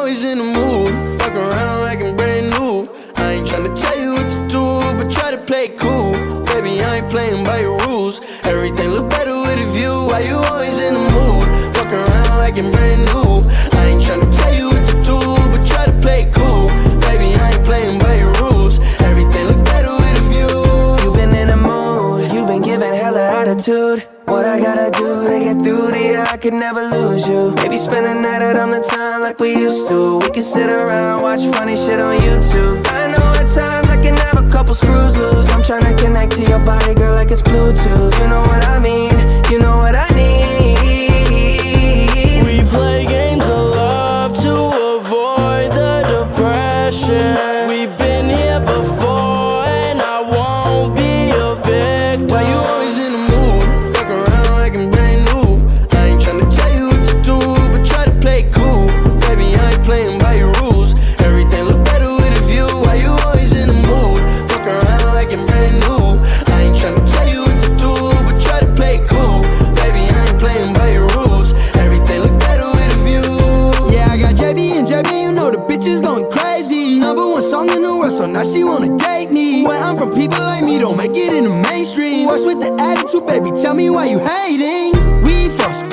always in the mood? Fuck around like I'm brand new. I ain't tryna tell you what to do, but try to play it cool. Baby, I ain't playing by your rules. Everything look better with a view. Why you always in the mood? Fuck around like I'm brand new. I ain't tryna tell you what to do, but try to play it cool. Baby, I ain't playing by your rules. Everything look better with a view. You been in the mood, you been giving hella attitude. What I gotta do to get through to you, I could never lose you. Maybe spend a night out on the town like we used to. We could sit around, watch funny shit on YouTube. I know at times I can have a couple screws loose. I'm tryna connect to your body, girl, like it's Bluetooth. You know what I mean, you know what I need. We play games of love to avoid the depression. We've been here before and I won't be a victim. Why you always in the mood? Fuck around like I'm brand new. I ain't tryna tell you what to do, but try to play it cool. Baby, I ain't playing by your rules. Everything look better with a view. Why you always in the mood? Fuck around like I'm brand new. I ain't tryna tell you what to do, but try to play it cool. Baby, I ain't playing by your rules. Everything look better with a view. Yeah, I got JB and JB, you know the bitch is going crazy. #1 song in the world, so now she wanna date me. Where I'm from, people like me don't make it in the mainstream. What's with the attitude, baby? Tell me why you hating. We fuss